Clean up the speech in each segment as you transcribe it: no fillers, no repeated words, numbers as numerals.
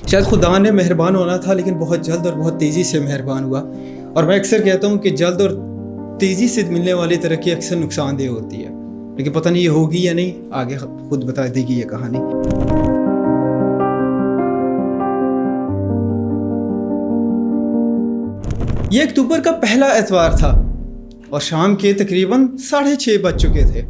शायद खुदा ने मेहरबान होना था, लेकिन बहुत जल्द और बहुत तेज़ी से मेहरबान हुआ। और मैं अक्सर कहता हूँ कि जल्द और तेज़ी से मिलने वाली तरक्की अक्सर नुकसानदेह होती है, लेकिन पता नहीं ये होगी या नहीं, आगे खुद बता देगी ये कहानी। ये अक्टूबर का पहला एतवार था और शाम के तकरीबन 6:30 बज चुके थे।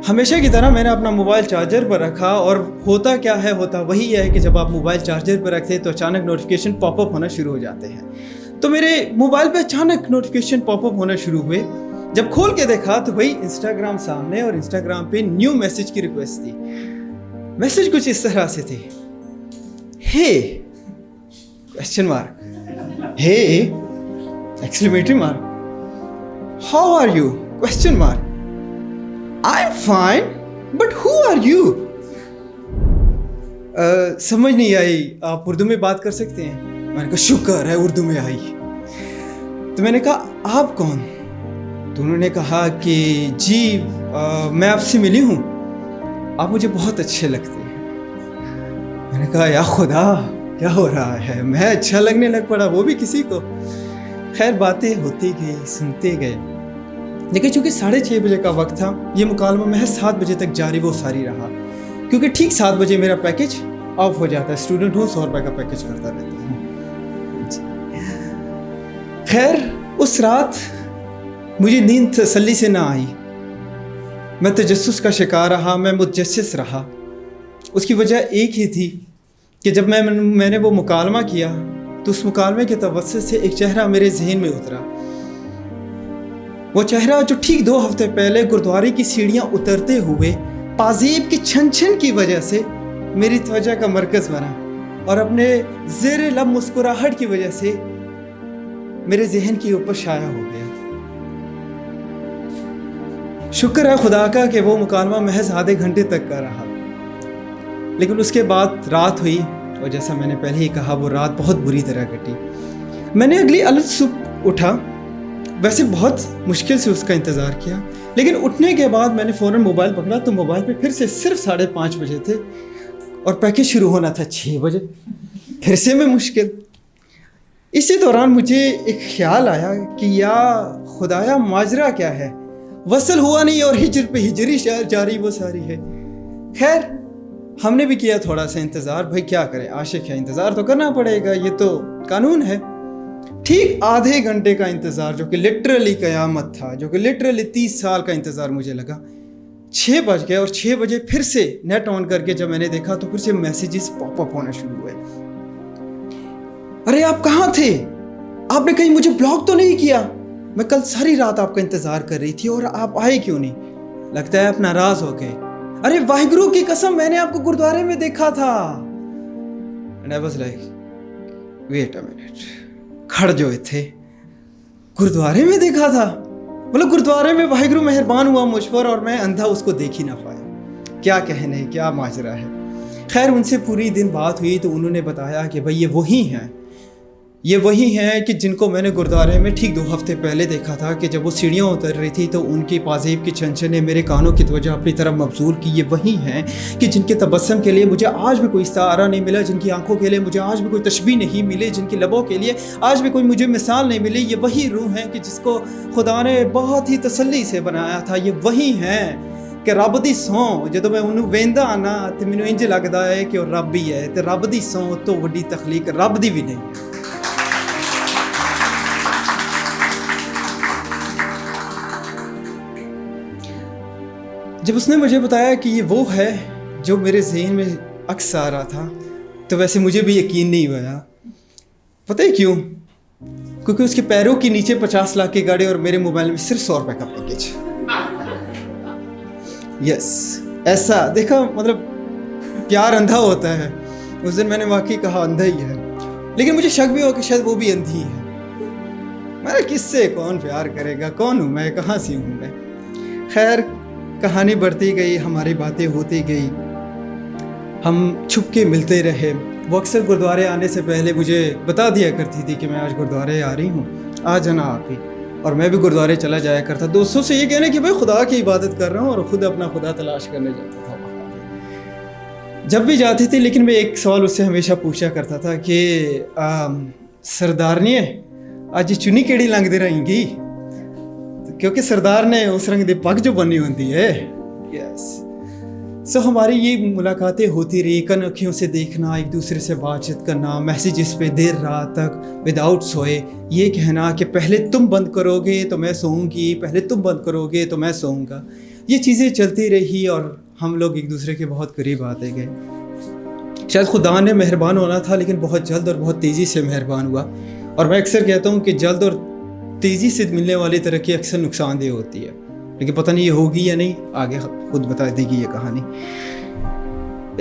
हमेशा की तरह मैंने अपना मोबाइल चार्जर पर रखा, और होता क्या है, होता वही है कि जब आप मोबाइल चार्जर पर रखते हैं तो अचानक नोटिफिकेशन पॉपअप होना शुरू हो जाते हैं। तो मेरे मोबाइल पे अचानक नोटिफिकेशन पॉपअप होना शुरू हुए। जब खोल के देखा तो भाई इंस्टाग्राम सामने, और इंस्टाग्राम पे न्यू मैसेज की रिक्वेस्ट थी। मैसेज कुछ इस तरह से थे, hey question mark, hey exclamatory mark, how are you question mark, I am fine but who are you. समझ नहीं आई, आप उर्दू में बात कर सकते हैं? मैंने कहा शुक्र है उर्दू में आई। तो मैंने कहा आप कौन? तो उन्होंने कहा कि जी मैं आपसे मिली हूँ, आप मुझे बहुत अच्छे लगते हैं। मैंने कहा या खुदा क्या हो रहा है, मैं अच्छा लगने लग पड़ा, वो भी किसी को। खैर बातें होती गई, सुनते गए, लेकिन चूंकि 6:30 बजे का वक्त था, ये मुकालमा महज 7 बजे तक जारी वो सारी रहा, क्योंकि ठीक 7 बजे मेरा पैकेज ऑफ हो जाता है। स्टूडेंट हूँ, 100 रुपये का पैकेज करता रहता हूँ। खैर उस रात मुझे नींद तसल्ली से ना आई। मैं तजस्सुस का शिकार रहा, मैं मुतजस्सिस रहा। उसकी वजह एक ही थी कि जब मैंने वो मुकालमा किया तो उस मुकालमे के तवस्सुत से एक चेहरा मेरे जहन में उतरा। वो चेहरा जो ठीक 2 हफ्ते पहले गुरुद्वारे की सीढ़ियां उतरते हुए पाजेब की छन छन की वजह से मेरी तवज्जो का मरकज बना, और अपने ज़ेरे लब मुस्कुराहट की वजह से मेरे जहन के ऊपर शाया हो गया। शुक्र है खुदा का कि वो मुकालमा महज आधे घंटे तक का रहा, लेकिन उसके बाद रात हुई, और जैसा मैंने पहले ही कहा वो रात बहुत बुरी तरह कटी। मैंने अगली अलग सुबह उठा, वैसे बहुत मुश्किल से उसका इंतज़ार किया, लेकिन उठने के बाद मैंने फ़ौरन मोबाइल पकड़ा तो मोबाइल पे फिर से सिर्फ 5:30 बजे थे, और पैकेज शुरू होना था 6 बजे। फिर से मैं मुश्किल। इसी दौरान मुझे एक ख्याल आया कि या खुदाया माजरा क्या है, वसल हुआ नहीं और हिजर पे हिजरी जारी वो सारी है। खैर हमने भी किया थोड़ा सा इंतज़ार, भाई क्या करें, आशिक है, इंतज़ार तो करना पड़ेगा, ये तो कानून है। ठीक आधे घंटे का इंतज़ार, जो कि लिटरली क़यामत था, जो कि लिटरली 30 साल का इंतज़ार मुझे लगा। 6 बज गए, और 6 बजे फिर से नेट ऑन करके जब मैंने देखा तो फिर से मैसेजेस पॉपअप होना शुरू हुए। अरे आप कहाँ थे, आपने कहीं मुझे ब्लॉक तो नहीं किया? मैं कल सारी रात आपका इंतज़ार कर रही थी और आप आए क्यों नहीं? लगता है आप नाराज़ हो गए। अरे वाहिगुरु की कसम, मैंने आपको गुरुद्वारे में देखा था। And I was like, wait a minute, खड़ जो थे, गुरुद्वारे में देखा था? मतलब गुरुद्वारे में वाहिगुरु मेहरबान हुआ मुझ पर और मैं अंधा उसको देख ही ना पाया। क्या कहने, क्या माजरा है। खैर उनसे पूरी दिन बात हुई तो उन्होंने बताया कि भाई ये वही हैं कि जिनको मैंने गुरुद्वारे में ठीक 2 हफ्ते पहले देखा था, कि जब वो सीढ़ियाँ उतर रही थी तो उनकी पाजेब की छनछन ने मेरे कानों की तवज्जो अपनी तरफ मबजूल की। ये वही हैं कि जिनके तबस्सुम के लिए मुझे आज भी कोई इस्तारा नहीं मिला, जिनकी आंखों के लिए मुझे आज भी कोई तशबीह नहीं मिली, जिनकी लबों के लिए आज भी कोई मुझे मिसाल नहीं मिली। ये वही रूह हैं कि जिसको खुदा ने बहुत ही तसल्ली से बनाया था। ये वही हैं कि रब दी सौं जो मैं उन्होंने वेंदा आना तो मैनू इंज लगता है कि वह रब ही है, तो रब दी सौं तो वड्डी तखलीक रब दी भी नहीं। जब उसने मुझे बताया कि ये वो है जो मेरे ज़हन में अक्स आ रहा था, तो वैसे मुझे भी यकीन नहीं हुआ। पता है क्यों? क्योंकि उसके पैरों के नीचे 50 लाख की गाड़ी और मेरे मोबाइल में सिर्फ 100 रुपये का पैकेज। यस, ऐसा देखा, मतलब प्यार अंधा होता है। उस दिन मैंने वाकई कहा अंधा ही है, लेकिन मुझे शक भी हो कि शायद वो भी अंधी है। मैं किससे कौन प्यार करेगा, कौन हूँ मैं, कहाँ से हूँ मैं। खैर कहानी बढ़ती गई, हमारी बातें होती गई, हम छुप के मिलते रहे। वो अक्सर गुरुद्वारे आने से पहले मुझे बता दिया करती थी कि मैं आज गुरुद्वारे आ रही हूँ, आ जाना आप ही। और मैं भी गुरुद्वारे चला जाया करता, दोस्तों से ये कहने कि भाई खुदा की इबादत कर रहा हूँ, और खुद अपना खुदा तलाश करने जाता था वहाँ पे। जब भी जाती थी, लेकिन मैं एक सवाल उससे हमेशा पूछा करता था कि सरदार ने आज चुनी केड़ी लंघ दे रहेंगी, क्योंकि सरदार ने उस रंग दी पग जो बनी होती है। यस, सो हमारी ये मुलाकातें होती रही, कन अखियों से देखना, एक दूसरे से बातचीत करना, मैसेजेस पे देर रात तक विदाउट सोए ये कहना कि पहले तुम बंद करोगे तो मैं सोऊंगी, पहले तुम बंद करोगे तो मैं सोऊंगा। ये चीज़ें चलती रही और हम लोग एक दूसरे के बहुत करीब आते गए। शायद खुदा ने मेहरबान होना था, लेकिन बहुत जल्द और बहुत तेज़ी से मेहरबान हुआ। और मैं अक्सर कहता हूँ कि जल्द और तेज़ी से मिलने वाली तरक्की अक्सर नुकसानदेह होती है, लेकिन पता नहीं ये होगी या नहीं, आगे खुद बता देगी ये कहानी।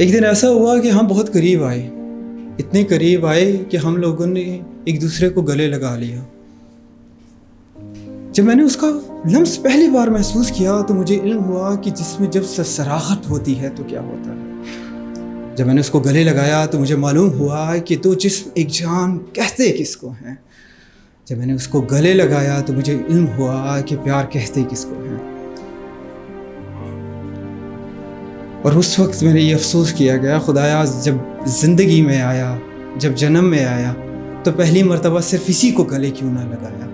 एक दिन ऐसा हुआ कि हम बहुत करीब आए, इतने करीब आए कि हम लोगों ने एक दूसरे को गले लगा लिया। जब मैंने उसका लम्स पहली बार महसूस किया तो मुझे इल्म हुआ कि जिसमें जब सराहत होती है तो क्या होता है। जब मैंने उसको गले लगाया तो मुझे मालूम हुआ कि दो जिस्म एक जान कहते किसको हैं। जब मैंने उसको गले लगाया तो मुझे इल्म हुआ कि प्यार कहते किसको हैं। और उस वक्त मैंने ये अफसोस किया गया, खुदाया जब ज़िंदगी में आया, जब जन्म में आया, तो पहली मर्तबा सिर्फ इसी को गले क्यों ना लगाया।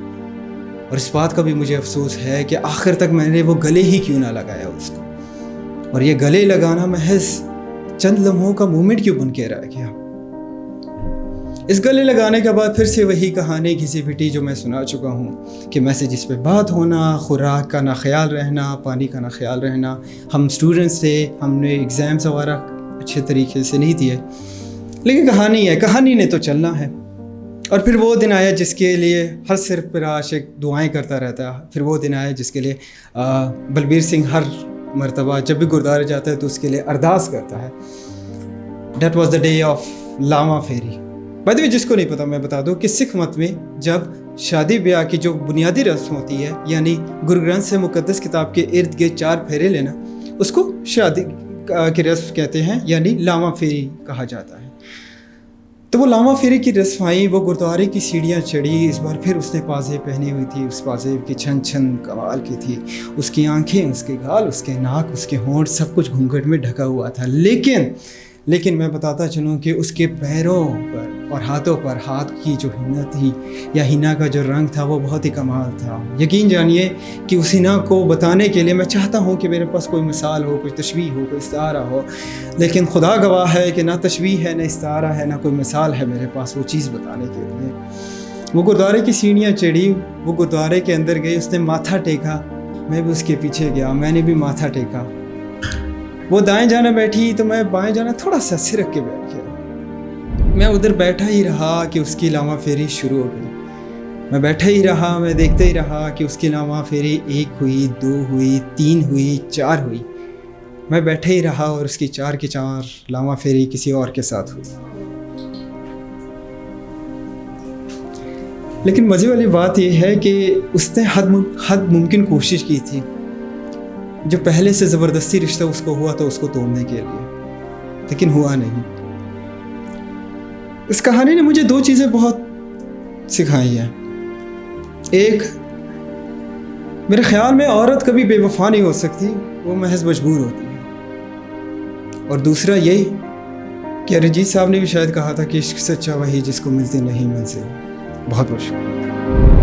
और इस बात का भी मुझे अफसोस है कि आखिर तक मैंने वो गले ही क्यों ना लगाया उसको। और ये गले लगाना महज चंद लम्हों का मोमेंट क्यों बन के रह गया। इस गले लगाने के बाद फिर से वही कहानी घिसी पिटी जो मैं सुना चुका हूँ कि मैसेज पे बात होना, खुराक का ना ख्याल रहना, पानी का ना ख्याल रहना। हम स्टूडेंट्स थे, हमने एग्ज़ाम्स वगैरह अच्छे तरीके से नहीं दिए, लेकिन कहानी है, कहानी ने तो चलना है। और फिर वो दिन आया जिसके लिए हर सिर पर आशिक दुआएं करता रहता है। फिर वो दिन आया जिसके लिए बलबीर सिंह हर मर्तबा जब भी गुरुद्वारे जाता है तो उसके लिए अरदास करता है। That was the day of लामा फेरी। बाय द वे, जिसको नहीं पता मैं बता दूं कि सिख मत में जब शादी ब्याह की जो बुनियादी रस्म होती है, यानी गुरु ग्रंथ से मुकद्दस किताब के इर्द गिर्द 4 फेरे लेना, उसको शादी की रस्म कहते हैं, यानी लामा फेरी कहा जाता है। तो वो लामा फेरी की रस्म आई, वो गुरुद्वारे की सीढ़ियाँ चढ़ी। इस बार फिर उसने पाजेब पहनी हुई थी, उस पाजेब की छन छन कमाल की थी। उसकी आंखें, उसके गाल, उसके नाक, उसके होंठ, सब कुछ घूंघट में ढका हुआ था। लेकिन मैं बताता चलूँ कि उसके पैरों पर और हाथों पर हाथ की जो हिना थी या हिना का जो रंग था वो बहुत ही कमाल था। यकीन जानिए कि उस हिना को बताने के लिए मैं चाहता हूँ कि मेरे पास कोई मिसाल हो, कोई तशबीह हो, कोई इस्तारा हो, लेकिन खुदा गवाह है कि ना तशबीह है, ना इस्तारा है, ना कोई मिसाल है मेरे पास वो चीज़ बताने के लिए। वो गुरुद्वारे की सीढ़ियाँ चढ़ी, वो गुरुद्वारे के अंदर गई, उसने माथा टेका, मैं भी उसके पीछे गया, मैंने भी माथा टेका। वो दाएं जाना बैठी तो मैं बाएं जाना थोड़ा सा सिरक के बैठ गया। मैं उधर बैठा ही रहा कि उसकी लामा फेरी शुरू हो गई। मैं बैठा ही रहा, मैं देखते ही रहा कि उसकी लामा फेरी 1 हुई, 2 हुई, 3 हुई, 4 हुई। मैं बैठा ही रहा और उसकी 4 की 4 लामा फेरी किसी और के साथ हुई। लेकिन मज़े वाली बात यह है कि उसने हद मुमकिन कोशिश की थी। जो पहले से ज़बरदस्ती रिश्ता उसको हुआ था उसको तोड़ने के लिए, लेकिन हुआ नहीं। इस कहानी ने मुझे 2 चीज़ें बहुत सिखाई हैं। एक, मेरे ख्याल में औरत कभी बेवफा नहीं हो सकती, वो महज मजबूर होती है। और दूसरा ये कि अरिजीत साहब ने भी शायद कहा था कि इश्क सच्चा वही जिसको मिलती नहीं मंजिल। बहुत बहुत शुक्रिया।